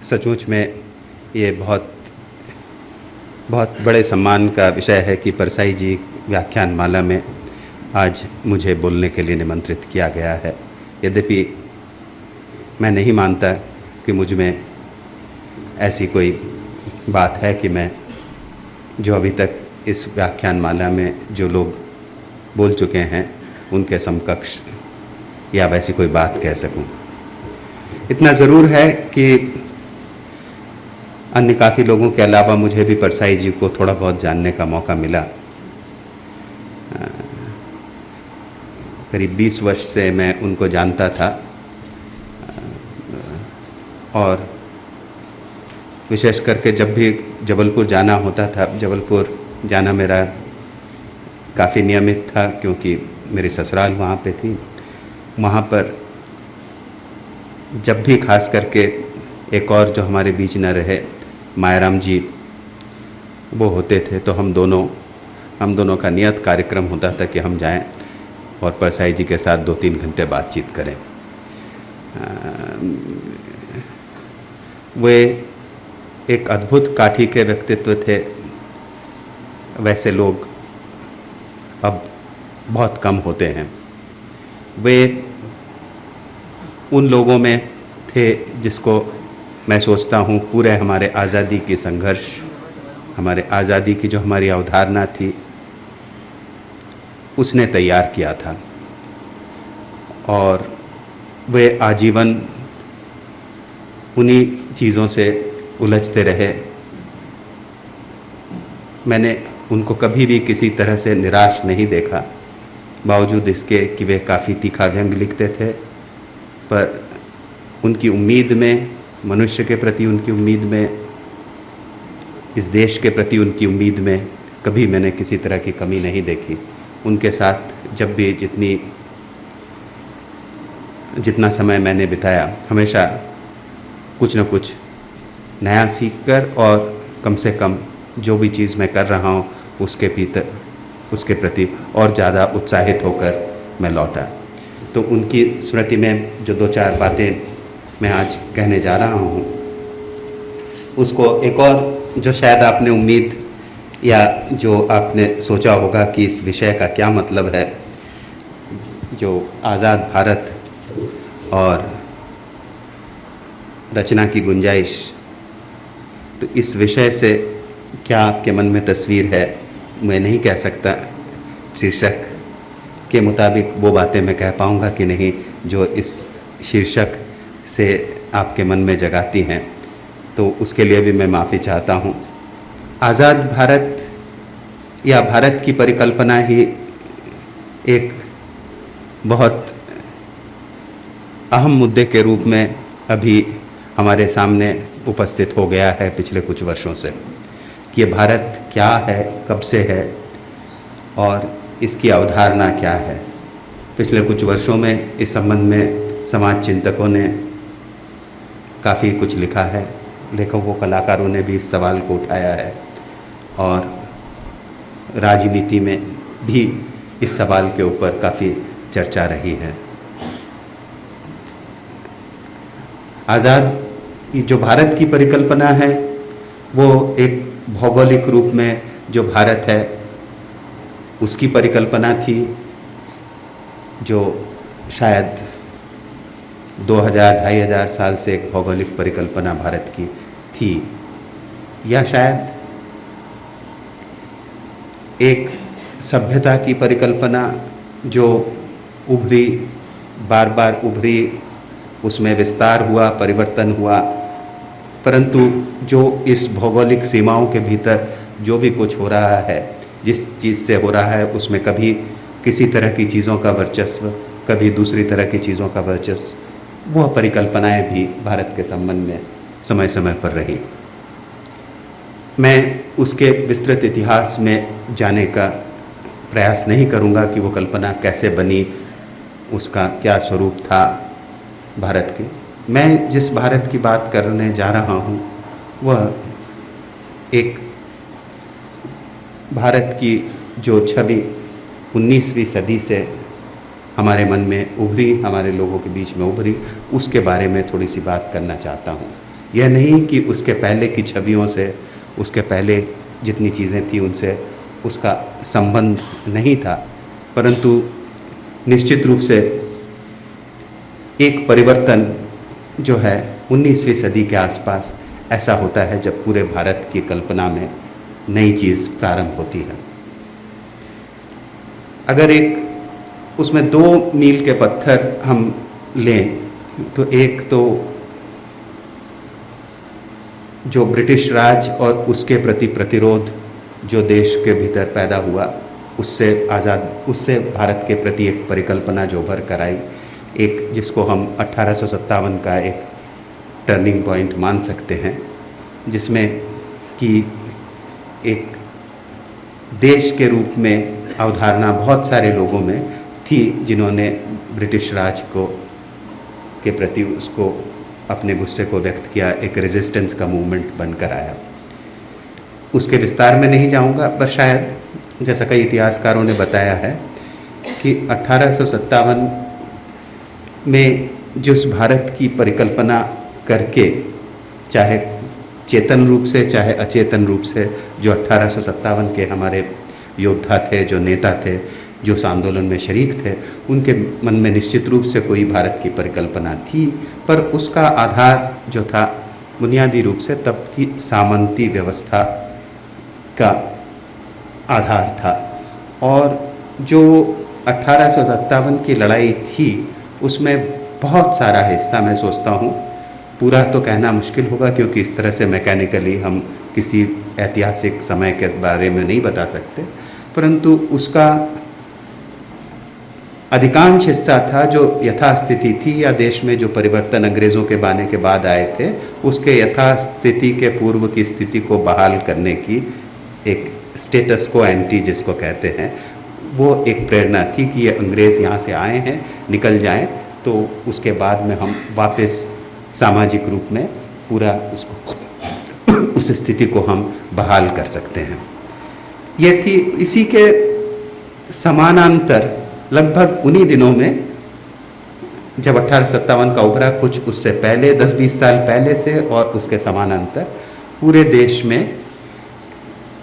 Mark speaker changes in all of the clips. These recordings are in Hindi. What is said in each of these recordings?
Speaker 1: सचमुच में ये बहुत बहुत बड़े सम्मान का विषय है कि परसाई जी व्याख्यान माला में आज मुझे बोलने के लिए निमंत्रित किया गया है। यद्यपि मैं नहीं मानता कि मुझ में ऐसी कोई बात है कि मैं जो अभी तक इस व्याख्यान माला में जो लोग बोल चुके हैं उनके समकक्ष या वैसी कोई बात कह सकूं। इतना ज़रूर है कि अन्य काफ़ी लोगों के अलावा मुझे भी परसाई जी को थोड़ा बहुत जानने का मौका मिला। करीब 20 वर्ष से मैं उनको जानता था और विशेष करके जब भी जबलपुर जाना होता था, जबलपुर जाना मेरा काफ़ी नियमित था क्योंकि मेरी ससुराल वहाँ पे थी। वहाँ पर जब भी खास करके एक और जो हमारे बीच न रहे मायाराम जी वो होते थे, तो हम दोनों का नियत कार्यक्रम होता था कि हम जाएं और परसाई जी के साथ 2-3 घंटे बातचीत करें। वे एक अद्भुत काठी के व्यक्तित्व थे। वैसे लोग अब बहुत कम होते हैं। वे उन लोगों में थे जिसको मैं सोचता हूँ पूरे हमारे आज़ादी की संघर्ष, हमारे आज़ादी की जो हमारी अवधारणा थी उसने तैयार किया था और वे आजीवन उन्हीं चीज़ों से उलझते रहे। मैंने उनको कभी भी किसी तरह से निराश नहीं देखा, बावजूद इसके कि वे काफ़ी तीखा व्यंग्य लिखते थे, पर उनकी उम्मीद में, मनुष्य के प्रति उनकी उम्मीद में, इस देश के प्रति उनकी उम्मीद में कभी मैंने किसी तरह की कमी नहीं देखी। उनके साथ जब भी जितना समय मैंने बिताया, हमेशा कुछ न कुछ नया सीखकर और कम से कम जो भी चीज़ मैं कर रहा हूँ उसके प्रति और ज़्यादा उत्साहित होकर मैं लौटा। तो उनकी स्मृति में जो 2-4 बातें मैं आज कहने जा रहा हूँ, उसको एक और जो शायद आपने उम्मीद या जो आपने सोचा होगा कि इस विषय का क्या मतलब है, जो आज़ाद भारत और रचना की गुंजाइश, तो इस विषय से क्या आपके मन में तस्वीर है मैं नहीं कह सकता। शीर्षक के मुताबिक वो बातें मैं कह पाऊँगा कि नहीं जो इस शीर्षक से आपके मन में जगाती हैं, तो उसके लिए भी मैं माफ़ी चाहता हूँ। आज़ाद भारत या भारत की परिकल्पना ही एक बहुत अहम मुद्दे के रूप में अभी हमारे सामने उपस्थित हो गया है पिछले कुछ वर्षों से, कि ये भारत क्या है, कब से है और इसकी अवधारणा क्या है। पिछले कुछ वर्षों में इस संबंध में समाज चिंतकों ने काफ़ी कुछ लिखा है, लेखकों कलाकारों ने भी इस सवाल को उठाया है और राजनीति में भी इस सवाल के ऊपर काफ़ी चर्चा रही है। आज़ाद जो भारत की परिकल्पना है वो एक भौगोलिक रूप में जो भारत है उसकी परिकल्पना थी, जो शायद 2000-2500 साल से एक भौगोलिक परिकल्पना भारत की थी, या शायद एक सभ्यता की परिकल्पना जो उभरी, बार बार उभरी, उसमें विस्तार हुआ, परिवर्तन हुआ, परंतु जो इस भौगोलिक सीमाओं के भीतर जो भी कुछ हो रहा है, जिस चीज़ से हो रहा है, उसमें कभी किसी तरह की चीज़ों का वर्चस्व, कभी दूसरी तरह की चीज़ों का वर्चस्व, वह परिकल्पनाएं भी भारत के संबंध में समय समय पर रही। मैं उसके विस्तृत इतिहास में जाने का प्रयास नहीं करूंगा कि वो कल्पना कैसे बनी, उसका क्या स्वरूप था भारत के। मैं जिस भारत की बात करने जा रहा हूँ वह एक भारत की जो छवि 19वीं सदी से हमारे मन में उभरी, हमारे लोगों के बीच में उभरी, उसके बारे में थोड़ी सी बात करना चाहता हूँ। यह नहीं कि उसके पहले की छवियों से, उसके पहले जितनी चीज़ें थी उनसे उसका संबंध नहीं था, परंतु निश्चित रूप से एक परिवर्तन जो है 19वीं सदी के आसपास ऐसा होता है जब पूरे भारत की कल्पना में नई चीज़ प्रारंभ होती है। अगर एक उसमें 2 मील के पत्थर हम लें तो एक तो जो ब्रिटिश राज और उसके प्रति प्रतिरोध जो देश के भीतर पैदा हुआ, उससे भारत के प्रति एक परिकल्पना जो उभर कर आई, एक जिसको हम 1857 का एक टर्निंग पॉइंट मान सकते हैं, जिसमें कि एक देश के रूप में अवधारणा बहुत सारे लोगों में थी जिन्होंने ब्रिटिश राज के प्रति उसको अपने गुस्से को व्यक्त किया, एक रेजिस्टेंस का मूवमेंट बनकर आया। उसके विस्तार में नहीं जाऊंगा, पर शायद जैसा कई इतिहासकारों ने बताया है कि 1857 में जिस भारत की परिकल्पना करके, चाहे चेतन रूप से चाहे अचेतन रूप से, जो 1857 के हमारे योद्धा थे, जो नेता थे, जो उस आंदोलन में शरीक थे, उनके मन में निश्चित रूप से कोई भारत की परिकल्पना थी, पर उसका आधार जो था बुनियादी रूप से तब की सामंती व्यवस्था का आधार था। और जो 1857 की लड़ाई थी उसमें बहुत सारा हिस्सा, मैं सोचता हूँ पूरा तो कहना मुश्किल होगा क्योंकि इस तरह से मैकेनिकली हम किसी ऐतिहासिक समय के बारे में नहीं बता सकते, परंतु उसका अधिकांश हिस्सा था जो यथास्थिति थी, या देश में जो परिवर्तन अंग्रेज़ों के आने के बाद आए थे उसके यथास्थिति के पूर्व की स्थिति को बहाल करने की एक स्टेटस को एंटी जिसको कहते हैं, वो एक प्रेरणा थी कि ये अंग्रेज़ यहाँ से आए हैं, निकल जाएं तो उसके बाद में हम वापस सामाजिक रूप में पूरा उसको उस स्थिति को हम बहाल कर सकते हैं। ये थी इसी के समानांतर लगभग उन्हीं दिनों में जब 1857 का उभरा, कुछ उससे पहले 10-20 साल पहले से और उसके समानांतर पूरे देश में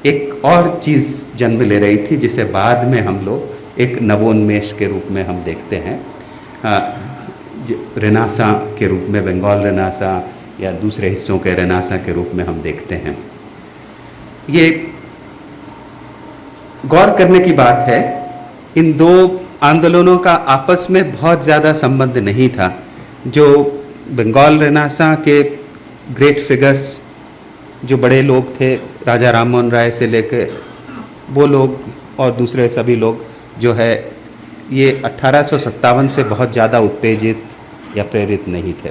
Speaker 1: एक और चीज़ जन्म ले रही थी जिसे बाद में हम लोग एक नवोन्मेष के रूप में हम देखते हैं, रेनासा के रूप में, बंगाल रेनासा या दूसरे हिस्सों के रेनासा के रूप में हम देखते हैं। ये गौर करने की बात है, इन 2 आंदोलनों का आपस में बहुत ज़्यादा संबंध नहीं था। जो बंगाल रेनासा के ग्रेट फिगर्स, जो बड़े लोग थे, राजा राममोहन राय से लेकर वो लोग और दूसरे सभी लोग जो है, ये 1857 से बहुत ज़्यादा उत्तेजित या प्रेरित नहीं थे।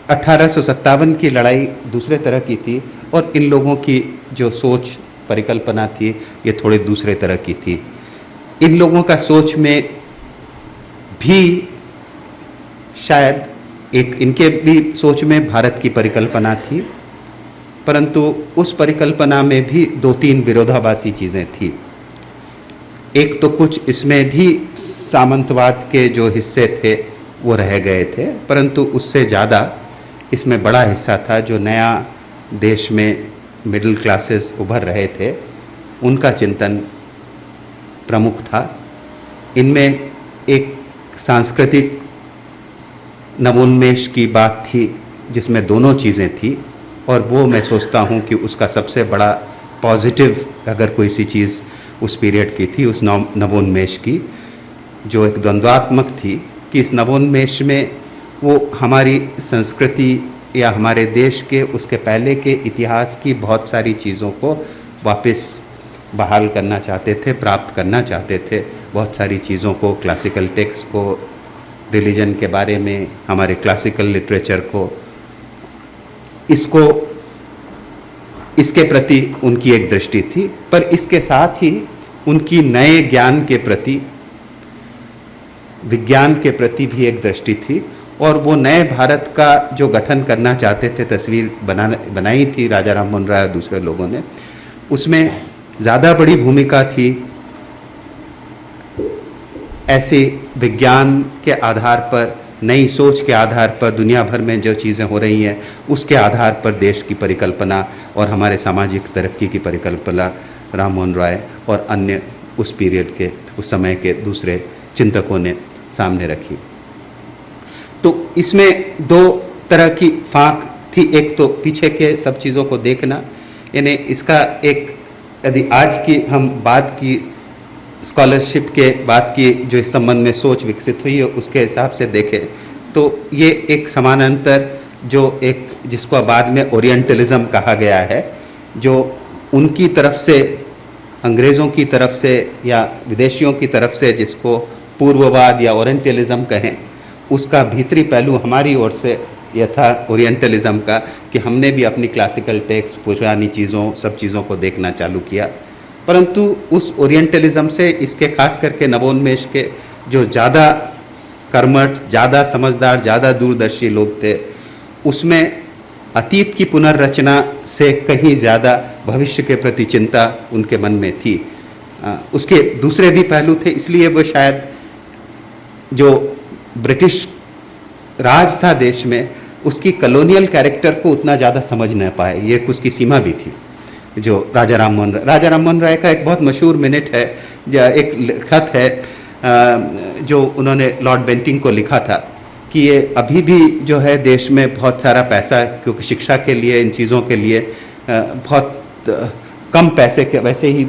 Speaker 1: 1857 की लड़ाई दूसरे तरह की थी और इन लोगों की जो सोच परिकल्पना थी ये थोड़े दूसरे तरह की थी। इन लोगों का सोच में भी शायद एक, इनके भी सोच में भारत की परिकल्पना थी, परंतु उस परिकल्पना में भी 2-3 विरोधाभासी चीज़ें थी। एक तो कुछ इसमें भी सामंतवाद के जो हिस्से थे वो रह गए थे, परंतु उससे ज़्यादा इसमें बड़ा हिस्सा था जो नया देश में मिडिल क्लासेस उभर रहे थे, उनका चिंतन प्रमुख था। इनमें एक सांस्कृतिक नवोन्मेष की बात थी जिसमें दोनों चीज़ें थी, और वो मैं सोचता हूँ कि उसका सबसे बड़ा पॉजिटिव अगर कोई सी चीज़ उस पीरियड की थी, उस नवोन्मेष की, जो एक द्वंद्वात्मक थी कि इस नवोन्मेष में वो हमारी संस्कृति या हमारे देश के उसके पहले के इतिहास की बहुत सारी चीज़ों को वापस बहाल करना चाहते थे, प्राप्त करना चाहते थे। बहुत सारी चीज़ों को, क्लासिकल टेक्स्ट को, रिलीजन के बारे में, हमारे क्लासिकल लिटरेचर को, इसके प्रति उनकी एक दृष्टि थी। पर इसके साथ ही उनकी नए ज्ञान के प्रति, विज्ञान के प्रति भी एक दृष्टि थी, और वो नए भारत का जो गठन करना चाहते थे, तस्वीर बनाई थी राजा राममोहन राय और दूसरे लोगों ने, उसमें ज़्यादा बड़ी भूमिका थी ऐसे विज्ञान के आधार पर नई सोच के आधार पर दुनिया भर में जो चीज़ें हो रही हैं उसके आधार पर देश की परिकल्पना और हमारे सामाजिक तरक्की की परिकल्पना राम मोहन राय और अन्य उस पीरियड के, उस समय के दूसरे चिंतकों ने सामने रखी। तो इसमें दो तरह की फांक थी। एक तो पीछे के सब चीज़ों को देखना, यानी इसका एक, यदि आज की हम बात की स्कॉलरशिप के बाद की जो इस संबंध में सोच विकसित हुई है उसके हिसाब से देखें तो ये एक समानांतर जो एक, जिसको बाद में ओरिएंटलिज्म कहा गया है, जो उनकी तरफ से, अंग्रेज़ों की तरफ से या विदेशियों की तरफ से जिसको पूर्ववाद या ओरिएंटलिज्म कहें, उसका भीतरी पहलू हमारी ओर से यह था ओरिएंटलिज्म का कि हमने भी अपनी क्लासिकल टेक्स्ट, पुरानी चीज़ों, सब चीज़ों को देखना चालू किया। परंतु उस ओरिएंटलिज्म से इसके खास करके नवोन्मेष के जो ज़्यादा कर्मठ, ज़्यादा समझदार, ज़्यादा दूरदर्शी लोग थे, उसमें अतीत की पुनर्रचना से कहीं ज़्यादा भविष्य के प्रति चिंता उनके मन में थी। उसके दूसरे भी पहलू थे, इसलिए वो शायद जो ब्रिटिश राज था देश में, उसकी कॉलोनियल कैरेक्टर को उतना ज़्यादा समझ न पाए, ये उसकी सीमा भी थी। जो राजा राम मोहन राय का एक बहुत मशहूर मिनट है, एक खत है जो उन्होंने लॉर्ड बेंटिंग को लिखा था कि ये अभी भी जो है देश में बहुत सारा पैसा, क्योंकि शिक्षा के लिए, इन चीज़ों के लिए बहुत कम पैसे के वैसे ही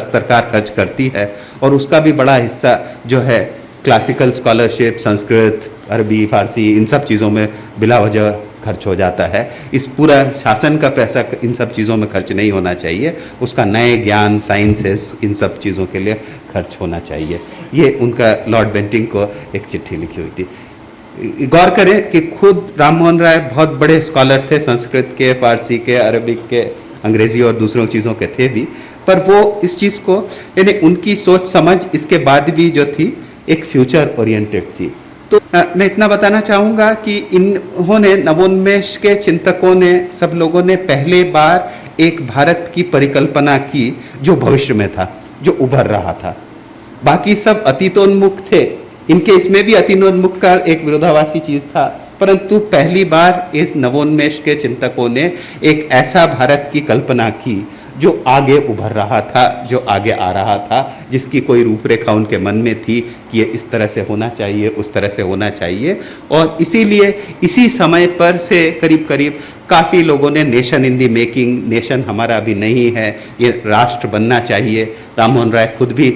Speaker 1: सरकार खर्च करती है, और उसका भी बड़ा हिस्सा जो है क्लासिकल स्कॉलरशिप, संस्कृत, अरबी, फारसी, इन सब चीज़ों में बिला वजह खर्च हो जाता है। इस पूरा शासन का पैसा इन सब चीज़ों में खर्च नहीं होना चाहिए, उसका नए ज्ञान, साइंसेस, इन सब चीज़ों के लिए खर्च होना चाहिए। ये उनका लॉर्ड बेंटिंग को एक चिट्ठी लिखी हुई थी। गौर करें कि खुद राम मोहन राय बहुत बड़े स्कॉलर थे, संस्कृत के, फारसी के, अरबिक के, अंग्रेज़ी और दूसरों चीज़ों के थे भी, पर वो इस चीज़ को, यानी उनकी सोच समझ इसके बाद भी जो थी एक फ्यूचर ओरिएंटेड थी। तो मैं इतना बताना चाहूँगा कि इन्होंने, नवोन्मेष के चिंतकों ने, सब लोगों ने पहले बार एक भारत की परिकल्पना की जो भविष्य में था, जो उभर रहा था। बाकी सब अतीतोन्मुख थे, इनके इसमें भी अतीतोन्मुख का एक विरोधाभासी चीज़ था, परंतु पहली बार इस नवोन्मेष के चिंतकों ने एक ऐसा भारत की कल्पना की जो आगे उभर रहा था, जो आगे आ रहा था, जिसकी कोई रूपरेखा उनके मन में थी कि ये इस तरह से होना चाहिए, उस तरह से होना चाहिए। और इसीलिए इसी समय पर से करीब करीब काफ़ी लोगों ने nation in the making, nation हमारा अभी नहीं है, ये राष्ट्र बनना चाहिए। राम मोहन राय खुद भी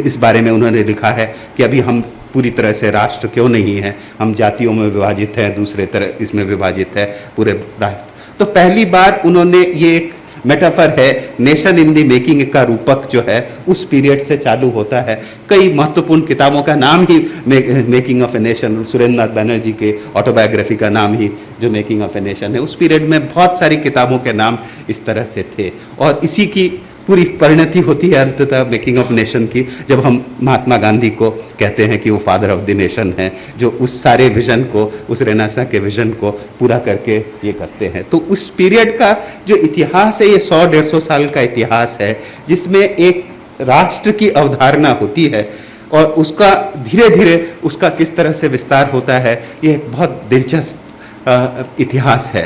Speaker 1: इस बारे में उन्होंने लिखा है कि अभी हम पूरी तरह से राष्ट्र क्यों नहीं है, हम जातियों में विभाजित हैं, दूसरे तरह इसमें विभाजित है पूरे राष्ट्र। तो पहली बार उन्होंने ये एक मेटाफर है, नेशन इन दी मेकिंग का रूपक जो है उस पीरियड से चालू होता है। कई महत्वपूर्ण किताबों का नाम ही making of a nation, Surendra Nath Banerjee के ऑटोबायोग्राफी का नाम ही जो मेकिंग ऑफ ए नेशन है, उस पीरियड में बहुत सारी किताबों के नाम इस तरह से थे। और इसी की पूरी परिणति होती है अंततः मेकिंग ऑफ नेशन की, जब हम महात्मा गांधी को कहते हैं कि वो फादर ऑफ द नेशन है, जो उस सारे विजन को, उस रेनेसां के विजन को पूरा करके ये करते हैं। तो उस पीरियड का जो इतिहास है, ये 100-150 साल का इतिहास है, जिसमें एक राष्ट्र की अवधारणा होती है और उसका धीरे धीरे उसका किस तरह से विस्तार होता है, ये एक बहुत दिलचस्प इतिहास है।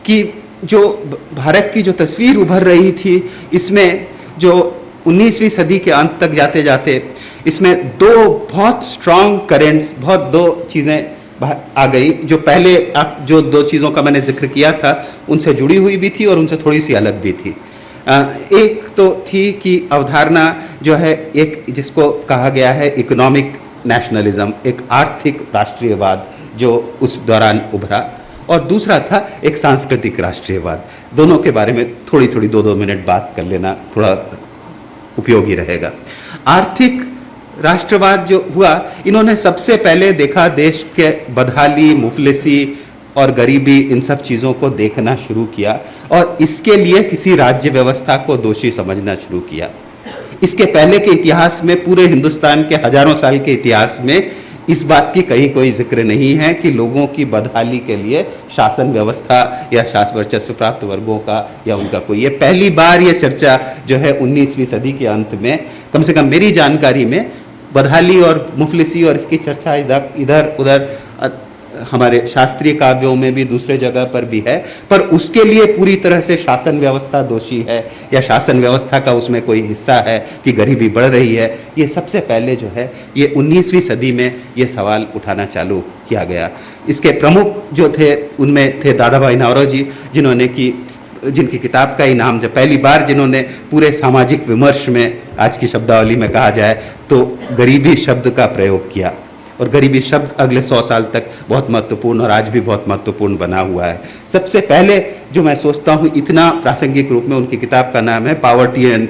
Speaker 1: कि जो भारत की जो तस्वीर उभर रही थी, इसमें जो 19वीं सदी के अंत तक जाते जाते इसमें दो बहुत स्ट्रॉन्ग करेंट्स, बहुत दो चीज़ें आ गई, जो पहले आप जो दो चीज़ों का मैंने जिक्र किया था उनसे जुड़ी हुई भी थी और उनसे थोड़ी सी अलग भी थी। एक तो थी कि अवधारणा जो है, एक जिसको कहा गया है इकोनॉमिक नेशनलिज्म, एक आर्थिक राष्ट्रीयवाद जो उस दौरान उभरा, और दूसरा था एक सांस्कृतिक राष्ट्रीयवाद। दोनों के बारे में थोड़ी थोड़ी 2-2 मिनट बात कर लेना थोड़ा उपयोगी रहेगा। आर्थिक राष्ट्रवाद जो हुआ, इन्होंने सबसे पहले देखा देश के बदहाली, मुफलिसी और गरीबी, इन सब चीज़ों को देखना शुरू किया और इसके लिए किसी राज्य व्यवस्था को दोषी समझना शुरू किया। इसके पहले के इतिहास में, पूरे हिंदुस्तान के हजारों साल के इतिहास में इस बात की कहीं कोई जिक्र नहीं है कि लोगों की बदहाली के लिए शासन व्यवस्था या शासन वर्चस्व प्राप्त वर्गों का या उनका कोई, ये पहली बार ये चर्चा जो है 19वीं सदी के अंत में, कम से कम मेरी जानकारी में बदहाली और मुफलिसी और इसकी चर्चा इधर इधर उधर हमारे शास्त्रीय काव्यों में भी दूसरे जगह पर भी है, पर उसके लिए पूरी तरह से शासन व्यवस्था दोषी है या शासन व्यवस्था का उसमें कोई हिस्सा है कि गरीबी बढ़ रही है, ये सबसे पहले जो है ये 19वीं सदी में ये सवाल उठाना चालू किया गया। इसके प्रमुख जो थे उनमें थे दादा भाई नौरोजी, जिनकी किताब का ही नाम जब पहली बार जिन्होंने पूरे सामाजिक विमर्श में आज की शब्दावली में कहा जाए तो गरीबी शब्द का प्रयोग किया, और गरीबी शब्द अगले 100 साल तक बहुत महत्वपूर्ण और आज भी बहुत महत्वपूर्ण बना हुआ है। सबसे पहले जो मैं सोचता हूँ इतना प्रासंगिक रूप में, उनकी किताब का नाम है poverty and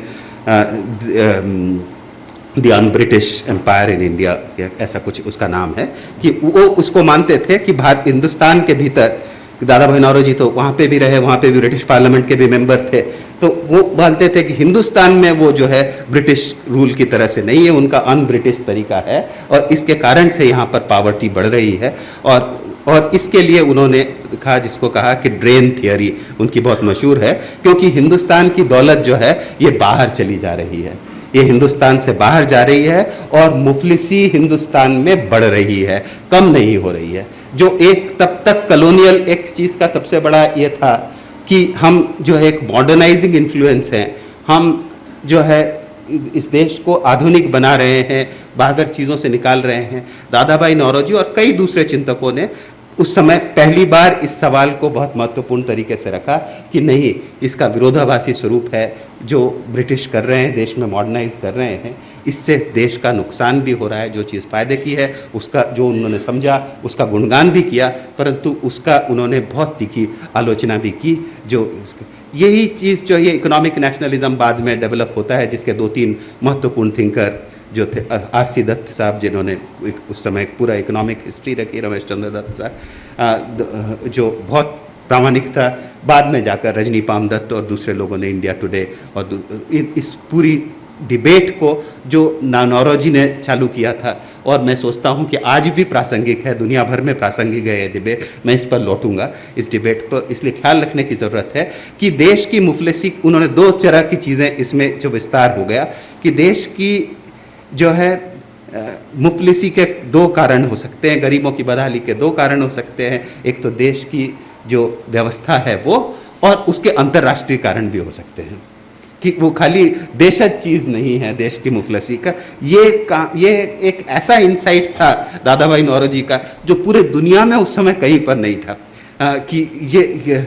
Speaker 1: the un British empire in India, ऐसा कुछ उसका नाम है, कि वो उसको मानते थे कि भारत हिंदुस्तान के भीतर, दादा भाई नौरोजी तो वहाँ पे भी रहे, वहाँ पे भी ब्रिटिश पार्लियामेंट के भी मेंबर थे, तो वो मानते थे कि हिंदुस्तान में वो जो है ब्रिटिश रूल की तरह से नहीं है, उनका अन ब्रिटिश तरीका है, और इसके कारण से यहाँ पर पॉवर्टी बढ़ रही है। और इसके लिए उन्होंने कहा, जिसको कहा कि ड्रेन थियरी उनकी बहुत मशहूर है, क्योंकि हिंदुस्तान की दौलत जो है ये बाहर चली जा रही है, ये हिंदुस्तान से बाहर जा रही है, और मुफलिसी हिंदुस्तान में बढ़ रही है, कम नहीं हो रही है। जो एक तब तक कॉलोनियल एक चीज़ का सबसे बड़ा ये था कि हम जो है एक मॉडर्नाइजिंग इन्फ्लुएंस हैं, हम जो है इस देश को आधुनिक बना रहे हैं, बाहर चीज़ों से निकाल रहे हैं। दादा भाई नौरोजी और कई दूसरे चिंतकों ने उस समय पहली बार इस सवाल को बहुत महत्वपूर्ण तरीके से रखा कि नहीं, इसका विरोधाभासी स्वरूप है जो ब्रिटिश कर रहे हैं, देश में मॉडर्नाइज कर रहे हैं, इससे देश का नुकसान भी हो रहा है। जो चीज़ फायदे की है उसका जो उन्होंने समझा उसका गुणगान भी किया, परंतु उसका उन्होंने बहुत तीखी आलोचना भी की। जो यही चीज़ जो ये इकोनॉमिक नेशनलिज्म बाद में डेवलप होता है, जिसके 2-3 महत्वपूर्ण थिंकर जो थे, आर.सी. दत्त साहब जिन्होंने उस समय पूरा इकोनॉमिक हिस्ट्री रखी, रमेश चंद्र दत्त साहब जो बहुत प्रामाणिक था, बाद में जाकर रजनी पाम दत्त और दूसरे लोगों ने इंडिया टुडे और इस पूरी डिबेट को जो नौरोजी ने चालू किया था, और मैं सोचता हूँ कि आज भी प्रासंगिक है, दुनिया भर में प्रासंगिक है ये डिबेट। मैं इस पर लौटूंगा, इस डिबेट पर, इसलिए ख्याल रखने की ज़रूरत है कि देश की मुफलिसी, उन्होंने 2 तरह की चीज़ें इसमें जो विस्तार हो गया कि देश की जो है मुफलिसी के 2 कारण हो सकते हैं, गरीबों की बदहाली के 2 कारण हो सकते हैं। एक तो देश की जो व्यवस्था है वो, और उसके अंतर्राष्ट्रीय कारण भी हो सकते हैं कि वो खाली देशज चीज़ नहीं है देश की मुफलिसी का। ये एक ऐसा इंसाइट था दादा भाई नौरोजी का जो पूरे दुनिया में उस समय कहीं पर नहीं था, कि ये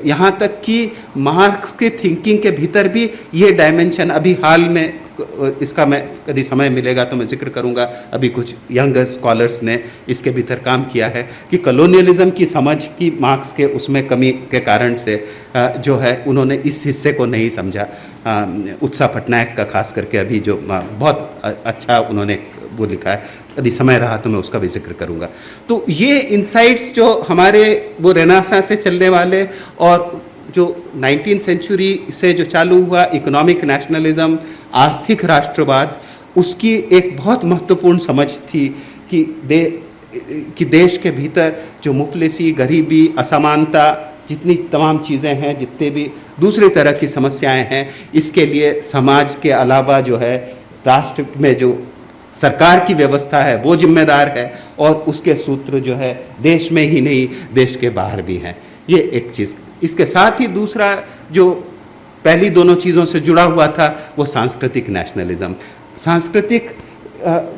Speaker 1: यहाँ तक कि मार्क्स के थिंकिंग के भीतर भी ये डायमेंशन, अभी हाल में इसका मैं कभी समय मिलेगा तो मैं जिक्र करूँगा, अभी कुछ यंग स्कॉलर्स ने इसके भीतर काम किया है कि कॉलोनियलिज्म की समझ की मार्क्स के उसमें कमी के कारण से जो है उन्होंने इस हिस्से को नहीं समझा। उत्साह पटनायक का खास करके अभी जो बहुत अच्छा उन्होंने वो लिखा है, यदि समय रहा तो मैं उसका भी जिक्र करूँगा। तो ये इंसाइट्स जो हमारे वो रेनेसां से चलने वाले और जो 19th सेंचुरी से जो चालू हुआ इकोनॉमिक नेशनलिज्म, आर्थिक राष्ट्रवाद, उसकी एक बहुत महत्वपूर्ण समझ थी कि देश के भीतर जो मुफलिसी, गरीबी, असमानता, जितनी तमाम चीज़ें हैं, जितने भी दूसरी तरह की समस्याएं हैं, इसके लिए समाज के अलावा जो है राष्ट्र में जो सरकार की व्यवस्था है वो जिम्मेदार है, और उसके सूत्र जो है देश में ही नहीं देश के बाहर भी हैं। ये एक चीज़। इसके साथ ही दूसरा जो पहली दोनों चीज़ों से जुड़ा हुआ था वो सांस्कृतिक नेशनलिज्म। सांस्कृतिक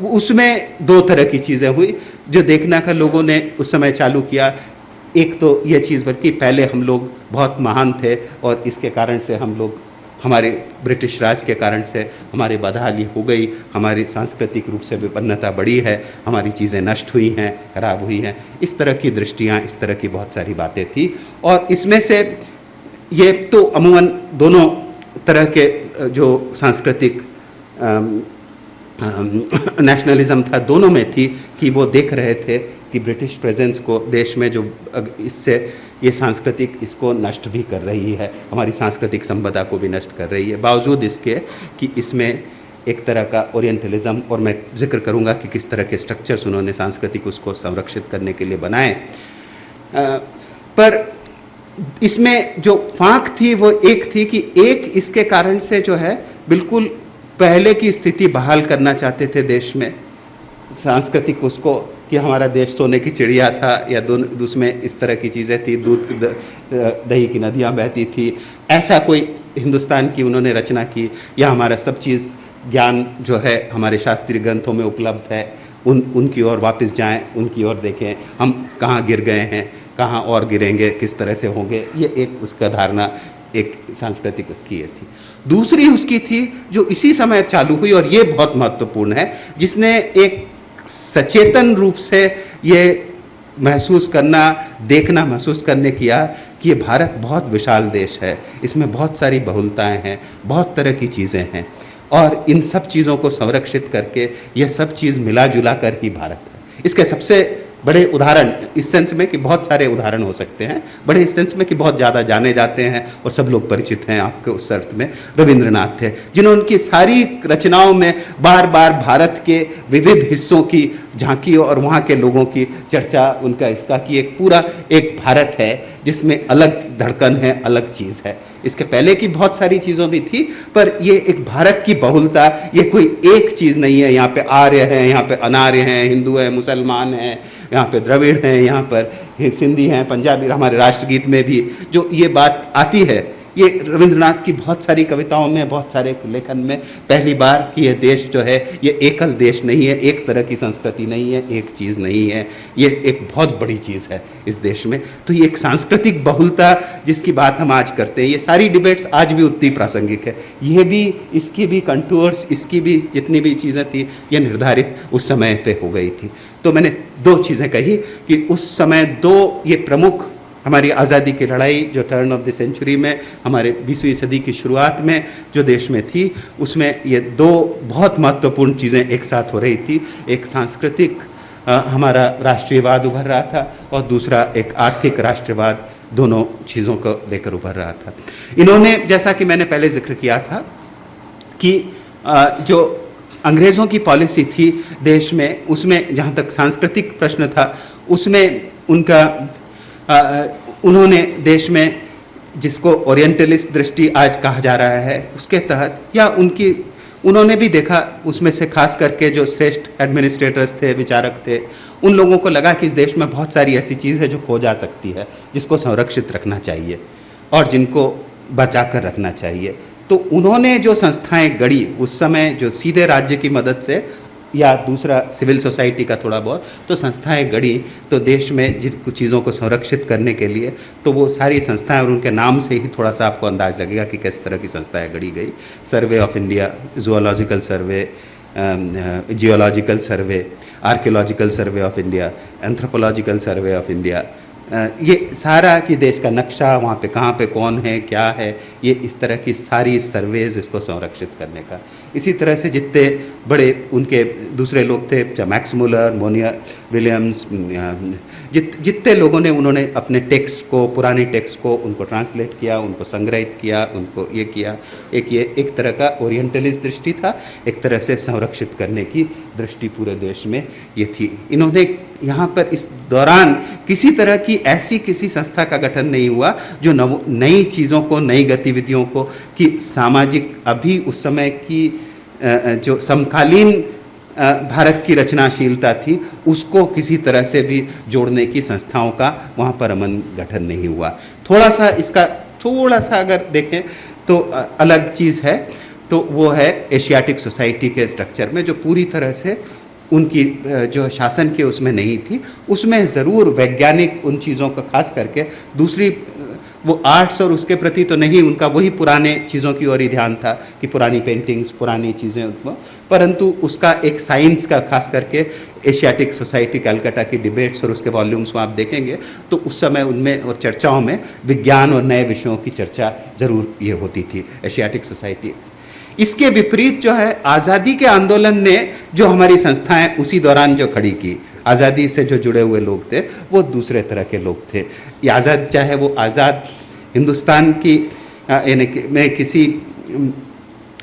Speaker 1: उसमें 2 तरह की चीज़ें हुई जो देखना का लोगों ने उस समय चालू किया। एक तो ये चीज़ बल्कि पहले हम लोग बहुत महान थे और इसके कारण से हम लोग, हमारे ब्रिटिश राज के कारण से हमारी बदहाली हो गई, हमारी सांस्कृतिक रूप से विपन्नता बढ़ी है, हमारी चीज़ें नष्ट हुई हैं, खराब हुई हैं। इस तरह की दृष्टियाँ, इस तरह की बहुत सारी बातें थी, और इसमें से ये तो अमूमन दोनों तरह के जो सांस्कृतिक नेशनलिज्म था दोनों में थी कि वो देख रहे थे कि ब्रिटिश प्रेजेंस को देश में जो इससे ये सांस्कृतिक इसको नष्ट भी कर रही है, हमारी सांस्कृतिक संपदा को भी नष्ट कर रही है, बावजूद इसके कि इसमें एक तरह का ओरिएंटलिज्म, और मैं जिक्र करूँगा कि किस तरह के स्ट्रक्चर्स उन्होंने सांस्कृतिक उसको संरक्षित करने के लिए बनाए। पर इसमें जो फाँक थी वो एक थी कि एक इसके कारण से जो है बिल्कुल पहले की स्थिति बहाल करना चाहते थे देश में, सांस्कृतिक उसको, कि हमारा देश सोने की चिड़िया था, या उसमें इस तरह की चीज़ें थी, दूध दही की नदियाँ बहती थी, ऐसा कोई हिंदुस्तान की उन्होंने रचना की, या हमारा सब चीज़ ज्ञान जो है हमारे शास्त्रीय ग्रंथों में उपलब्ध है, उनकी ओर वापस जाएं, उनकी ओर देखें, हम कहाँ गिर गए हैं, कहाँ और गिरेंगे, किस तरह से होंगे, ये एक उसका धारणा, एक सांस्कृतिक उसकी ये थी। दूसरी उसकी थी जो इसी समय चालू हुई, और ये बहुत महत्वपूर्ण है, जिसने एक सचेतन रूप से ये महसूस करना, देखना, महसूस करने किया कि ये भारत बहुत विशाल देश है, इसमें बहुत सारी बहुलताएं हैं, बहुत तरह की चीज़ें हैं, और इन सब चीज़ों को संरक्षित करके ये सब चीज़ मिला जुला कर ही भारत है। इसके सबसे बड़े उदाहरण इस सेंस में कि बहुत सारे उदाहरण हो सकते हैं, बड़े इस सेंस में कि बहुत ज़्यादा जाने जाते हैं और सब लोग परिचित हैं आपके उस अर्थ में, रविंद्रनाथ थे, जिन्होंने उनकी सारी रचनाओं में बार बार भारत के विविध हिस्सों की झांकी और वहाँ के लोगों की चर्चा, उनका इसका कि एक पूरा एक भारत है जिसमें अलग धड़कन है, अलग चीज़ है। इसके पहले की बहुत सारी चीज़ों भी थी, पर ये एक भारत की बहुलता, ये कोई एक चीज़ नहीं है, यहाँ पे आर्य हैं, यहाँ पे अनार्य हैं, हिंदू हैं, मुसलमान हैं, यहाँ पे द्रविड़ हैं, यहाँ पर सिंधी हैं, पंजाबी, हमारे राष्ट्रगीत में भी जो ये बात आती है, ये रविंद्रनाथ की बहुत सारी कविताओं में, बहुत सारे लेखन में पहली बार कि ये देश जो है ये एकल देश नहीं है, एक तरह की संस्कृति नहीं है, एक चीज़ नहीं है, ये एक बहुत बड़ी चीज़ है इस देश में। तो ये एक सांस्कृतिक बहुलता जिसकी बात हम आज करते हैं, ये सारी डिबेट्स आज भी उतनी प्रासंगिक है। ये भी, इसकी भी कंटूर्स, इसकी भी जितनी भी चीज़ें थी, ये निर्धारित उस समय पे हो गई थी। तो मैंने दो चीज़ें कही कि उस समय दो ये प्रमुख, हमारी आज़ादी की लड़ाई जो टर्न ऑफ द सेंचुरी में, हमारे 20वीं सदी की शुरुआत में जो देश में थी, उसमें ये दो बहुत महत्वपूर्ण चीज़ें एक साथ हो रही थी। एक सांस्कृतिक हमारा राष्ट्रीयवाद उभर रहा था, और दूसरा एक आर्थिक राष्ट्रवाद, दोनों चीज़ों को लेकर उभर रहा था। इन्होंने, जैसा कि मैंने पहले जिक्र किया था कि जो अंग्रेज़ों की पॉलिसी थी देश में, उसमें जहाँ तक सांस्कृतिक प्रश्न था, उसमें उनका उन्होंने देश में, जिसको ओरिएंटलिस्ट दृष्टि आज कहा जा रहा है, उसके तहत, या उन्होंने भी देखा, उसमें से खास करके जो श्रेष्ठ एडमिनिस्ट्रेटर्स थे, विचारक थे, उन लोगों को लगा कि इस देश में बहुत सारी ऐसी चीज़ है जो खो जा सकती है, जिसको संरक्षित रखना चाहिए और जिनको बचा कर रखना चाहिए। तो उन्होंने जो संस्थाएं गढ़ी उस समय, जो सीधे राज्य की मदद से या दूसरा सिविल सोसाइटी का थोड़ा बहुत, तो संस्थाएं गढ़ी, तो देश में जिन कुछ चीज़ों को संरक्षित करने के लिए, तो वो सारी संस्थाएं, और उनके नाम से ही थोड़ा सा आपको अंदाज लगेगा कि किस तरह की संस्थाएं गढ़ी गई। Survey of India, zoological survey, geological survey, archaeological survey of India, anthropological survey of India, ये सारा कि देश का नक्शा, वहाँ पे कहाँ पे कौन है, क्या है, ये इस तरह की सारी सर्वेज इसको संरक्षित करने का। इसी तरह से जितने बड़े उनके दूसरे लोग थे, चाहे मैक्स मुलर, मोनिया विलियम्स, जितने लोगों ने, उन्होंने अपने टेक्स्ट को, पुराने टेक्स्ट को, उनको ट्रांसलेट किया, उनको संग्रहित किया, उनको ये किया। एक तरह का ओरिएंटलिस्ट दृष्टि था, एक तरह से संरक्षित करने की दृष्टि पूरे देश में ये थी। इन्होंने यहाँ पर इस दौरान किसी तरह की ऐसी किसी संस्था का गठन नहीं हुआ जो नई चीज़ों को, नई गतिविधियों को, कि सामाजिक, अभी उस समय की जो समकालीन भारत की रचनाशीलता थी, उसको किसी तरह से भी जोड़ने की संस्थाओं का वहाँ पर अमन गठन नहीं हुआ। थोड़ा सा इसका, थोड़ा सा अगर देखें तो अलग चीज़ है, तो वो है एशियाटिक सोसाइटी के स्ट्रक्चर में, जो पूरी तरह से उनकी जो शासन के उसमें नहीं थी। उसमें ज़रूर वैज्ञानिक उन चीज़ों का, खास करके दूसरी वो आर्ट्स और उसके प्रति तो नहीं, उनका वही पुराने चीज़ों की ओर ही ध्यान था कि पुरानी पेंटिंग्स, पुरानी चीज़ें उनको, परंतु उसका एक साइंस का, खास करके एशियाटिक सोसाइटी कलकत्ता की डिबेट्स और उसके वॉल्यूम्स में आप देखेंगे तो उस समय उनमें और चर्चाओं में विज्ञान और नए विषयों की चर्चा ज़रूर ये होती थी एशियाटिक सोसाइटी। इसके विपरीत जो है, आज़ादी के आंदोलन ने जो हमारी संस्थाएं उसी दौरान जो खड़ी की, आज़ादी से जो जुड़े हुए लोग थे, वो दूसरे तरह के लोग थे। ये आज़ाद, चाहे वो आज़ाद हिंदुस्तान की यानी में किसी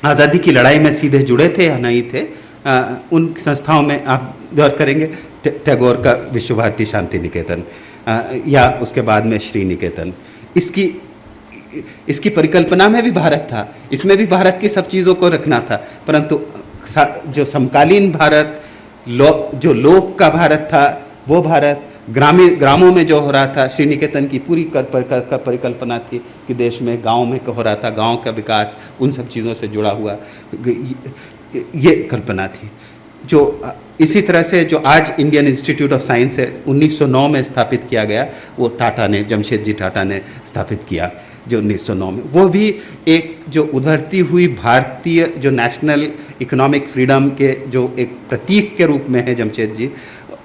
Speaker 1: आज़ादी की लड़ाई में सीधे जुड़े थे या नहीं थे, उन संस्थाओं में आप गौर करेंगे, टैगोर का विश्व भारती शांति निकेतन, या उसके बाद में श्री निकेतन, इसकी इसकी परिकल्पना में भी भारत था, इसमें भी भारत की सब चीज़ों को रखना था, परंतु जो समकालीन भारत, जो लोक का भारत था, वो भारत, ग्रामों में जो हो रहा था, श्री निकेतन की पूरी परिकल्पना थी कि देश में गांव में हो रहा था, गांव का विकास, उन सब चीज़ों से जुड़ा हुआ ये कल्पना थी। जो इसी तरह से जो आज इंडियन इंस्टीट्यूट ऑफ साइंस है, 1909 में स्थापित किया गया, वो टाटा ने, जमशेदजी टाटा ने स्थापित किया जो 1909 में, वो भी एक जो उभरती हुई भारतीय जो नेशनल इकोनॉमिक फ्रीडम के जो एक प्रतीक के रूप में है जमशेदजी,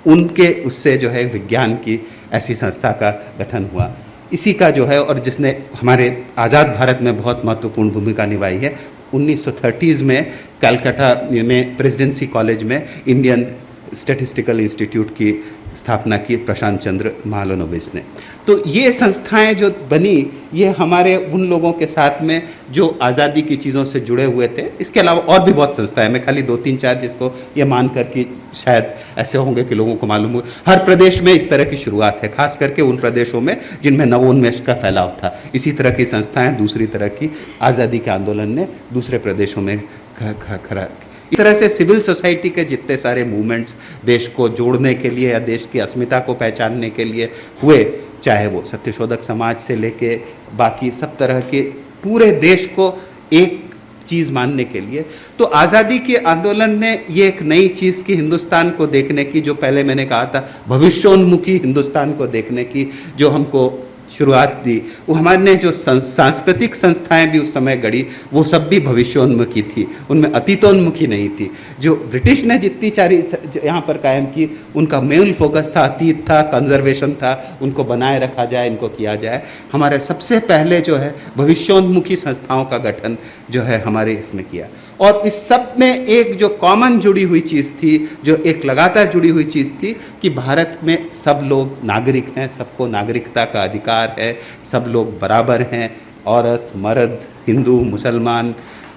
Speaker 1: उनके उससे जो है विज्ञान की ऐसी संस्था का गठन हुआ। इसी का जो है, और जिसने हमारे आज़ाद भारत में बहुत महत्वपूर्ण भूमिका निभाई है, 1930s में कलकत्ता में प्रेसिडेंसी कॉलेज में इंडियन स्टैटिस्टिकल इंस्टीट्यूट की स्थापना की प्रशांत चंद्र महालनोबिस ने। तो ये संस्थाएं जो बनी, ये हमारे उन लोगों के साथ में जो आज़ादी की चीज़ों से जुड़े हुए थे। इसके अलावा और भी बहुत संस्थाएं, मैं खाली 2-3-4 जिसको ये मानकर कि शायद ऐसे होंगे कि लोगों को मालूम हो, हर प्रदेश में इस तरह की शुरुआत है, खास करके उन प्रदेशों में जिनमें नवोन्मेष का फैलाव था। इसी तरह की संस्थाएं दूसरी तरह की आज़ादी के आंदोलन ने दूसरे प्रदेशों में खड़ा। इस तरह से सिविल सोसाइटी के जितने सारे मूवमेंट्स देश को जोड़ने के लिए या देश की अस्मिता को पहचानने के लिए हुए, चाहे वो सत्यशोधक समाज से लेके बाकी सब तरह के पूरे देश को एक चीज़ मानने के लिए, तो आज़ादी के आंदोलन ने ये एक नई चीज़ की हिंदुस्तान को देखने की, जो पहले मैंने कहा था भविष्योन्मुखी हिंदुस्तान को देखने की जो हमको शुरुआत दी, वो हमारे जो सांस्कृतिक संस्थाएं भी उस समय गढ़ी, वो सब भी भविष्योन्मुखी थी, उनमें अतीतोन्मुखी नहीं थी। जो ब्रिटिश ने जितनी सारी यहाँ पर कायम की, उनका मेन फोकस था अतीत था, कंजर्वेशन था, उनको बनाए रखा जाए, इनको किया जाए। हमारे सबसे पहले जो है भविष्योन्मुखी संस्थाओं का गठन जो है हमारे इसमें किया, और इस सब में एक जो कॉमन जुड़ी हुई चीज़ थी, जो एक लगातार जुड़ी हुई चीज़ थी कि भारत में सब लोग नागरिक हैं, सबको नागरिकता का अधिकार है, सब लोग बराबर हैं, औरत मर्द, हिंदू मुसलमान,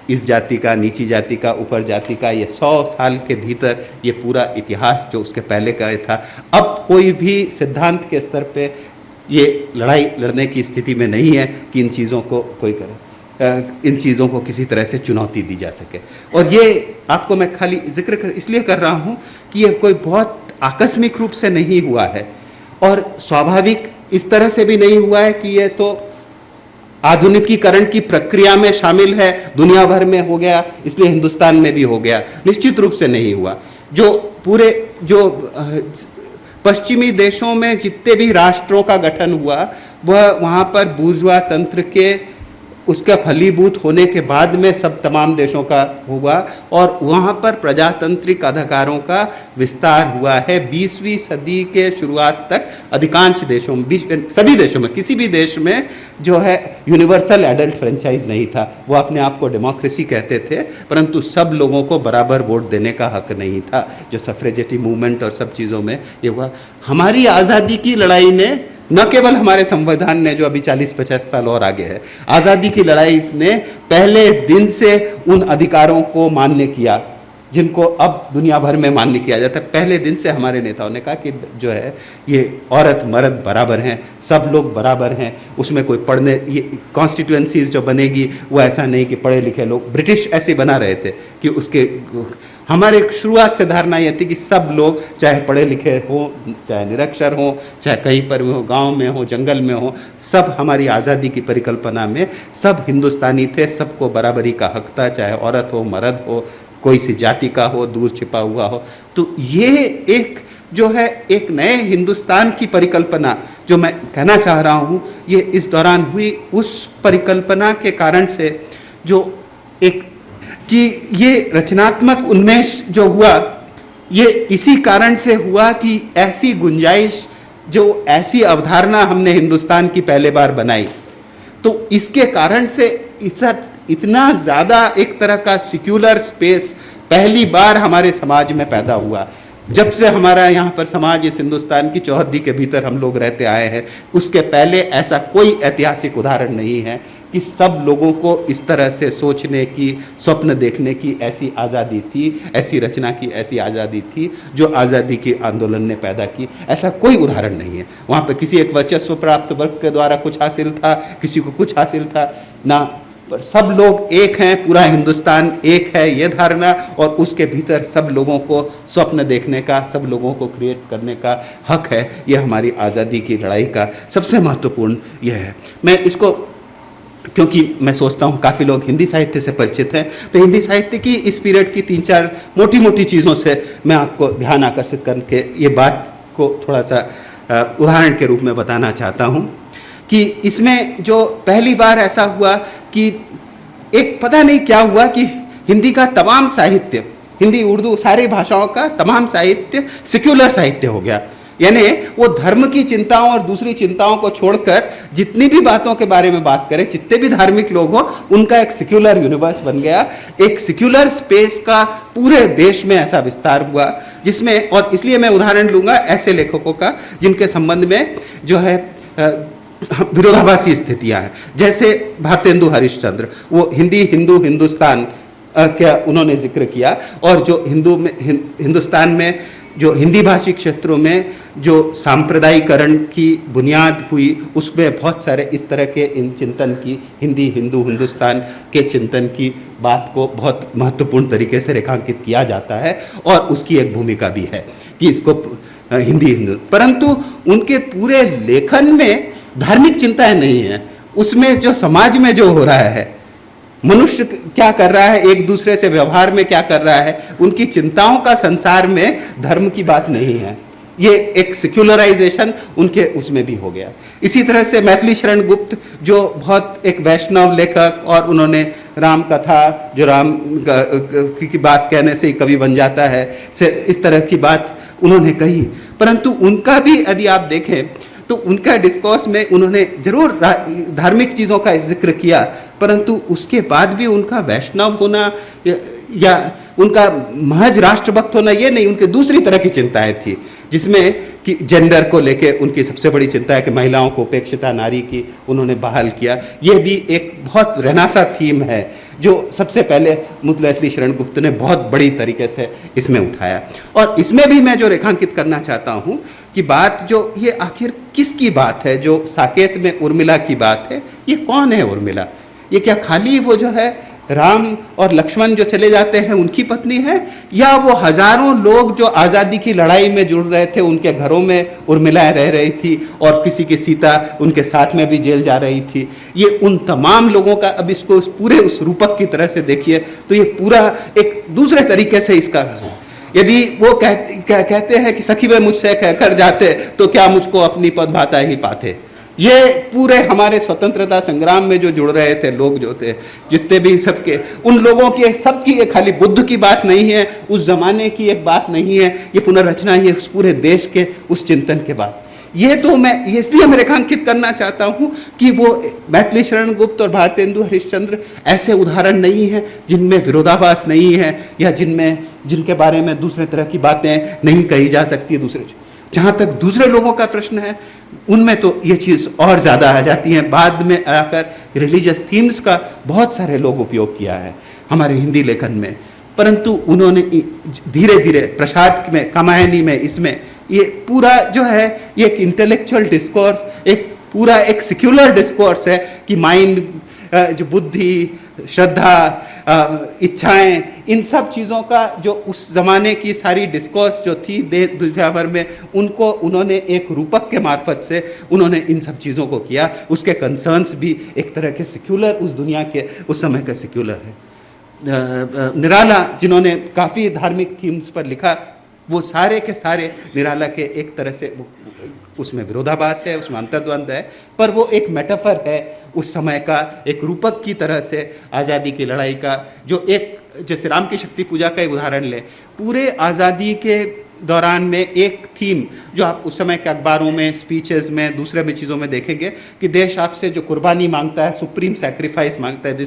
Speaker 1: इस जाति का नीची जाति का ऊपर जाति का। ये 100 साल के भीतर ये पूरा इतिहास जो उसके पहले का था, अब कोई भी सिद्धांत के स्तर पे ये लड़ाई लड़ने की स्थिति में नहीं है कि इन चीज़ों को कोई करे, इन चीज़ों को किसी तरह से चुनौती दी जा सके। और ये आपको मैं खाली जिक्र इसलिए कर रहा हूँ कि ये कोई बहुत आकस्मिक रूप से नहीं हुआ है, और स्वाभाविक इस तरह से भी नहीं हुआ है कि ये तो आधुनिकीकरण की प्रक्रिया में शामिल है, दुनिया भर में हो गया इसलिए हिंदुस्तान में भी हो गया, निश्चित रूप से नहीं हुआ। जो पूरे जो पश्चिमी देशों में जितने भी राष्ट्रों का गठन हुआ, वह वहाँ पर बूर्जुआ तंत्र के उसका फलीभूत होने के बाद में सब तमाम देशों का हुआ, और वहाँ पर प्रजातांत्रिक अधिकारों का विस्तार हुआ है। 20वीं सदी के शुरुआत तक अधिकांश देशों में, सभी देशों में, किसी भी देश में जो है यूनिवर्सल एडल्ट फ्रेंचाइज नहीं था। वो अपने आप को डेमोक्रेसी कहते थे, परंतु सब लोगों को बराबर वोट देने का हक नहीं था। जो सफ्रेजेटी मूवमेंट और सब चीज़ों में ये हुआ। हमारी आज़ादी की लड़ाई ने, न केवल हमारे संविधान ने जो अभी 40-50 साल और आगे है, आज़ादी की लड़ाई ने पहले दिन से उन अधिकारों को मान्य किया जिनको अब दुनिया भर में मान्य किया जाता है। पहले दिन से हमारे नेताओं ने कहा कि जो है ये औरत मर्द बराबर हैं, सब लोग बराबर हैं, उसमें कोई पढ़ने, ये कॉन्स्टिट्यूएंसीज जो बनेगी वो ऐसा नहीं कि पढ़े लिखे लोग, ब्रिटिश ऐसे बना रहे थे कि उसके, हमारे शुरुआत से धारणा ये थी कि सब लोग चाहे पढ़े लिखे हो, चाहे निरक्षर हो, चाहे कहीं पर हो, गांव में हो, जंगल में हो, सब हमारी आज़ादी की परिकल्पना में सब हिंदुस्तानी थे, सबको बराबरी का हक था, चाहे औरत हो मर्द हो, कोई सी जाति का हो, दूर छिपा हुआ हो। तो ये एक जो है एक नए हिंदुस्तान की परिकल्पना जो मैं कहना चाह रहा हूँ, ये इस दौरान हुई। उस परिकल्पना के कारण से जो एक कि ये रचनात्मक उन्मेष जो हुआ, ये इसी कारण से हुआ कि ऐसी गुंजाइश, जो ऐसी अवधारणा हमने हिंदुस्तान की पहले बार बनाई, तो इसके कारण से इतना ज़्यादा एक तरह का सेक्युलर स्पेस पहली बार हमारे समाज में पैदा हुआ। जब से हमारा यहाँ पर समाज इस हिंदुस्तान की चौहद्दी के भीतर हम लोग रहते आए हैं, उसके पहले ऐसा कोई ऐतिहासिक उदाहरण नहीं है कि सब लोगों को इस तरह से सोचने की, स्वप्न देखने की ऐसी आज़ादी थी, ऐसी रचना की ऐसी आज़ादी थी जो आज़ादी के आंदोलन ने पैदा की। ऐसा कोई उदाहरण नहीं है। वहाँ पे किसी एक वर्चस्व प्राप्त वर्ग के द्वारा कुछ हासिल था, किसी को कुछ हासिल था ना, पर सब लोग एक हैं, पूरा हिंदुस्तान एक है, ये धारणा, और उसके भीतर सब लोगों को स्वप्न देखने का, सब लोगों को क्रिएट करने का हक है। ये हमारी आज़ादी की लड़ाई का सबसे महत्वपूर्ण यह है। मैं इसको, क्योंकि मैं सोचता हूँ काफ़ी लोग हिंदी साहित्य से परिचित हैं, तो हिंदी साहित्य की इस पीरियड की 3-4 मोटी मोटी चीज़ों से मैं आपको ध्यान आकर्षित करके ये बात को थोड़ा सा उदाहरण के रूप में बताना चाहता हूँ कि इसमें जो पहली बार ऐसा हुआ कि एक पता नहीं क्या हुआ कि हिंदी का तमाम साहित्य, हिंदी उर्दू सारी भाषाओं का तमाम साहित्य सेक्युलर साहित्य हो गया। यानी वो धर्म की चिंताओं और दूसरी चिंताओं को छोड़कर जितनी भी बातों के बारे में बात करें, जितने भी धार्मिक लोग हो, उनका एक सेक्युलर यूनिवर्स बन गया। एक सेक्युलर स्पेस का पूरे देश में ऐसा विस्तार हुआ जिसमें, और इसलिए मैं उदाहरण लूंगा ऐसे लेखकों का जिनके संबंध में जो है विरोधाभासी स्थितियां हैं। जैसे भारतेंदु हरिश्चंद्र, वो हिंदी हिंदू हिंदुस्तान क्या उन्होंने जिक्र किया, और जो हिंदुस्तान में जो हिंदी भाषी क्षेत्रों में जो सांप्रदायिकरण की बुनियाद हुई, उसमें बहुत सारे इस तरह के इन चिंतन की, हिंदी हिंदू हिंदुस्तान के चिंतन की बात को बहुत महत्वपूर्ण तरीके से रेखांकित किया जाता है, और उसकी एक भूमिका भी है कि इसको हिंदी हिंदू, परंतु उनके पूरे लेखन में धार्मिक चिंताएं नहीं है। उसमें जो समाज में जो हो रहा है, मनुष्य क्या कर रहा है, एक दूसरे से व्यवहार में क्या कर रहा है, उनकी चिंताओं का संसार में धर्म की बात नहीं है। ये एक सेक्युलराइजेशन उनके उसमें भी हो गया। इसी तरह से मैथिली शरण गुप्त, जो बहुत एक वैष्णव लेखक, और उन्होंने राम कथा, जो राम की बात कहने से ही कवि बन जाता है, से इस तरह की बात उन्होंने कही, परंतु उनका भी यदि आप देखें तो उनका डिस्कोर्स में उन्होंने जरूर धार्मिक चीज़ों का जिक्र किया, परंतु उसके बाद भी उनका वैष्णव होना या उनका महज राष्ट्रभक्त होना ये नहीं, उनके दूसरी तरह की चिंताएं थी, जिसमें कि जेंडर को लेके उनकी सबसे बड़ी चिंता है कि महिलाओं को उपेक्षिता नारी की उन्होंने बहाल किया। ये भी एक बहुत रेनेसां थीम है जो सबसे पहले मैथिली शरण गुप्त ने बहुत बड़ी तरीके से इसमें उठाया। और इसमें भी मैं जो रेखांकित करना चाहता हूँ कि बात जो ये आखिर किसकी बात है, जो साकेत में उर्मिला की बात है, ये कौन है उर्मिला? ये क्या खाली वो जो है राम और लक्ष्मण जो चले जाते हैं उनकी पत्नी है, या वो हजारों लोग जो आज़ादी की लड़ाई में जुड़ रहे थे उनके घरों में उर्मिला रह रही थी, और किसी की सीता उनके साथ में भी जेल जा रही थी? ये उन तमाम लोगों का, अब इसको पूरे उस रूपक की तरह से देखिए तो ये पूरा एक दूसरे तरीके से इसका, यदि वो कहते हैं कि सखी वे मुझसे कहकर जाते तो क्या मुझको अपनी पद भाता ही पाते, ये पूरे हमारे स्वतंत्रता संग्राम में जो जुड़ रहे थे लोग जो थे, जितने भी सबके, उन लोगों की सबकी ये खाली बुद्ध की बात नहीं है, उस जमाने की एक बात नहीं है, ये पुनर्रचना, ये उस पूरे देश के उस चिंतन के बाद। ये तो मैं इसलिए मैं रेखांकित करना चाहता हूँ कि वो मैथिली शरण गुप्त और भारतेंदु हरिश्चंद्र ऐसे उदाहरण नहीं हैं जिनमें विरोधाभास नहीं है, या जिनके बारे में दूसरे तरह की बातें नहीं कही जा सकती। जहाँ तक दूसरे लोगों का प्रश्न है, उनमें तो ये चीज़ और ज़्यादा आ जाती है। बाद में आकर रिलीजियस थीम्स का बहुत सारे लोग उपयोग किया है हमारे हिंदी लेखन में, परंतु उन्होंने धीरे धीरे प्रसाद में, कामायनी में, इसमें ये पूरा जो है ये एक इंटेलेक्चुअल डिस्कोर्स, एक पूरा एक सेक्युलर डिस्कोर्स है कि माइंड, जो बुद्धि, श्रद्धा, इच्छाएं, इन सब चीज़ों का जो उस ज़माने की सारी डिस्कोर्स जो थी दुनिया भर में, उनको उन्होंने एक रूपक के मार्फत से उन्होंने इन सब चीज़ों को किया। उसके कंसर्न्स भी एक तरह के सेक्युलर, उस दुनिया के उस समय का सेक्युलर है। निराला, जिन्होंने काफ़ी धार्मिक थीम्स पर लिखा, वो सारे के सारे निराला के एक तरह से उसमें विरोधाभास है, उसमें अंतर्द्वंद है, पर वो एक मेटाफर है उस समय का, एक रूपक की तरह से आज़ादी की लड़ाई का, जो एक, जैसे राम की शक्ति पूजा का एक उदाहरण लें, पूरे आज़ादी के दौरान में एक थीम जो आप उस समय के अखबारों में, स्पीचेस में, दूसरे भी चीज़ों में देखेंगे कि देश आपसे जो कुर्बानी मांगता है, सुप्रीम सैक्रिफाइस मांगता है,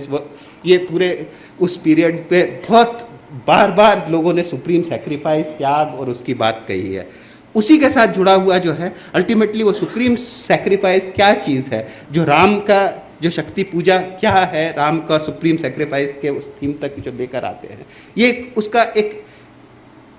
Speaker 1: ये पूरे उस पीरियड पे बहुत बार बार लोगों ने सुप्रीम सैक्रिफाइस, त्याग और उसकी बात कही है। उसी के साथ जुड़ा हुआ जो है अल्टीमेटली वो सुप्रीम सैक्रिफाइस क्या चीज़ है, जो राम का जो शक्ति पूजा क्या है, राम का सुप्रीम सेक्रीफाइस के उस थीम तक जो लेकर आते हैं, ये उसका एक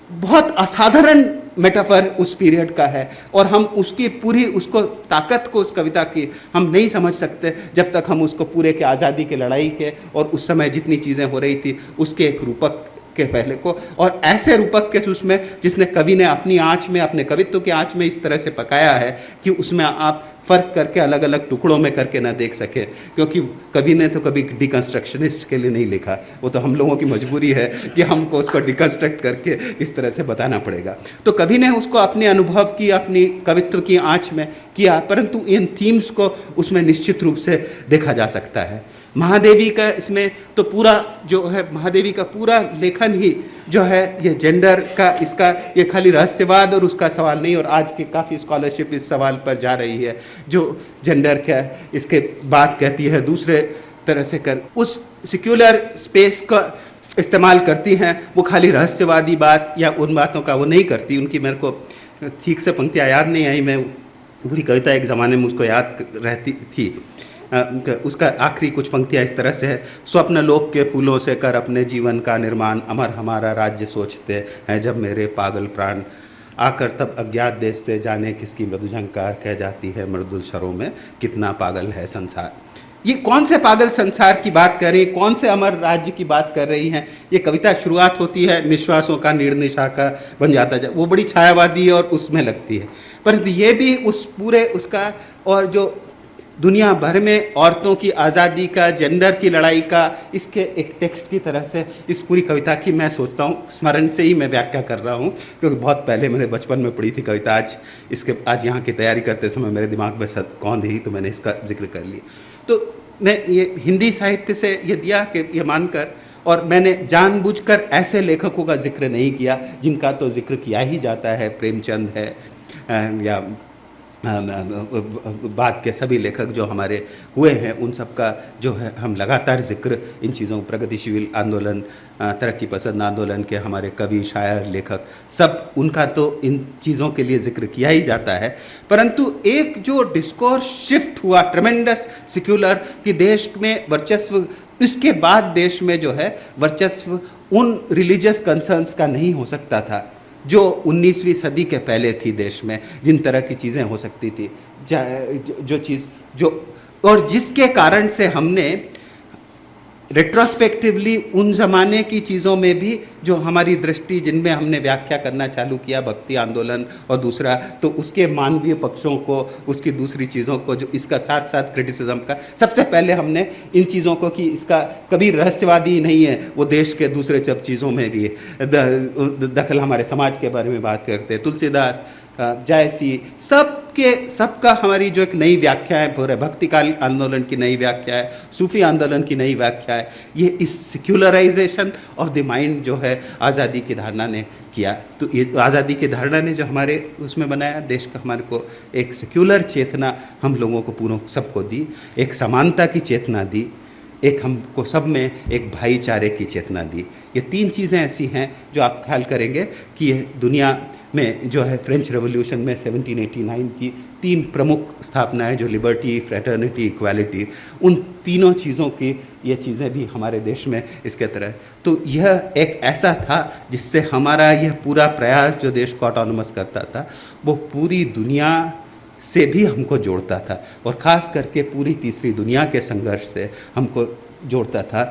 Speaker 1: बहुत असाधारण मेटाफर उस पीरियड का है। और हम उसकी पूरी उसको ताकत को उस कविता की हम नहीं समझ सकते जब तक हम उसको पूरे के आज़ादी के लड़ाई के और उस समय जितनी चीज़ें हो रही थी उसके एक रूपक के पहले को, और ऐसे रूपक के उसमें जिसने कवि ने अपनी आँच में, अपने कवित्व की आँच में इस तरह से पकाया है कि उसमें आप फ़र्क करके अलग अलग टुकड़ों में करके ना देख सके, क्योंकि कवि ने तो कभी डिकन्स्ट्रक्शनिस्ट के लिए नहीं लिखा, वो तो हम लोगों की मजबूरी है कि हमको उसको डिकन्स्ट्रक्ट करके इस तरह से बताना पड़ेगा। तो कवि ने उसको अपने अनुभव की, अपनी कवित्व की आँच में किया, परंतु इन थीम्स को उसमें निश्चित रूप से देखा जा सकता है। महादेवी का इसमें तो पूरा जो है, महादेवी का पूरा लेखन ही जो है ये जेंडर का, इसका ये खाली रहस्यवाद और उसका सवाल नहीं, और आज की काफ़ी स्कॉलरशिप इस सवाल पर जा रही है जो जेंडर क्या इसके बात कहती है दूसरे तरह से कर उस सिक्युलर स्पेस का इस्तेमाल करती हैं, वो खाली रहस्यवादी बात या उन बातों का वो नहीं करती। उनकी मेरे को ठीक से पंक्तियाँ याद नहीं आई, मैं पूरी कविता एक ज़माने में उसको याद रहती थी। उसका आखिरी कुछ पंक्तियाँ इस तरह से है, स्वप्न लोक के फूलों से कर अपने जीवन का निर्माण, अमर हमारा राज्य सोचते हैं जब मेरे पागल प्राण, आकर तब अज्ञात देश से जाने किसकी मृदु झंकार, कह जाती है मृदुल शरों में कितना पागल है संसार। ये कौन से पागल संसार की बात कर रही है, कौन से अमर राज्य की बात कर रही हैं? ये कविता शुरुआत होती है निश्वासों का निर्निशा का बन जाता है, वो बड़ी छायावादी है और उसमें लगती है, परंतु ये भी उस पूरे उसका, और जो दुनिया भर में औरतों की आज़ादी का, जेंडर की लड़ाई का, इसके एक टेक्स्ट की तरह से इस पूरी कविता की मैं सोचता हूँ, स्मरण से ही मैं व्याख्या कर रहा हूँ, क्योंकि बहुत पहले मैंने बचपन में पढ़ी थी कविता, आज यहाँ की तैयारी करते समय मेरे दिमाग में कौन थी, तो मैंने इसका जिक्र कर लिया। तो मैं ये हिंदी साहित्य से ये दिया कि ये मानकर, और मैंने जानबूझकर ऐसे लेखकों का जिक्र नहीं किया जिनका तो जिक्र किया ही जाता है, प्रेमचंद है या बाद के सभी लेखक जो हमारे हुए हैं उन सब का जो है हम लगातार जिक्र इन चीज़ों, प्रगतिशील आंदोलन, तरक्की पसंद आंदोलन के हमारे कवि, शायर, लेखक, सब उनका तो इन चीज़ों के लिए जिक्र किया ही जाता है। परंतु एक जो डिस्कोर्स शिफ्ट हुआ ट्रेमेंडस सिक्युलर कि देश में वर्चस्व, इसके बाद देश में जो है वर्चस्व उन रिलीजियस कंसर्न्स का नहीं हो सकता था जो 19वीं सदी के पहले थी देश में, जिन तरह की चीज़ें हो सकती थी, जो चीज़ जो, और जिसके कारण से हमने रेट्रोस्पेक्टिवली उन ज़माने की चीज़ों में भी जो हमारी दृष्टि, जिनमें हमने व्याख्या करना चालू किया, भक्ति आंदोलन और दूसरा, तो उसके मानवीय पक्षों को, उसकी दूसरी चीज़ों को, जो इसका साथ साथ क्रिटिसिज्म का, सबसे पहले हमने इन चीज़ों को कि इसका कभी रहस्यवादी नहीं है, वो देश के दूसरे सब चीज़ों में भी दखल, हमारे समाज के बारे में बात करते हैं, तुलसीदास, जायसी, सबका हमारी जो एक नई व्याख्या है, पूरे भक्तिकाल आंदोलन की नई व्याख्या है, सूफी आंदोलन की नई व्याख्या है, ये इस सिक्युलराइजेशन ऑफ द माइंड जो है आज़ादी की धारणा ने किया। तो ये आज़ादी की धारणा ने जो हमारे उसमें बनाया, देश का हमारे को एक सेक्युलर चेतना हम लोगों को पूरों सबको दी, एक समानता की चेतना दी, एक हमको सब में एक भाईचारे की चेतना दी। ये तीन चीज़ें ऐसी हैं जो आप ख्याल करेंगे कि ये दुनिया में जो है फ्रेंच रेवोल्यूशन में 1789 की तीन प्रमुख स्थापनाएं, जो लिबर्टी, फ्रेटर्निटी, इक्वालिटी, उन तीनों चीज़ों की ये चीज़ें भी हमारे देश में इसके तरह। तो यह एक ऐसा था जिससे हमारा यह पूरा प्रयास जो देश को ऑटोनोमस करता था, वो पूरी दुनिया से भी हमको जोड़ता था, और ख़ास करके पूरी तीसरी दुनिया के संघर्ष से हमको जोड़ता था,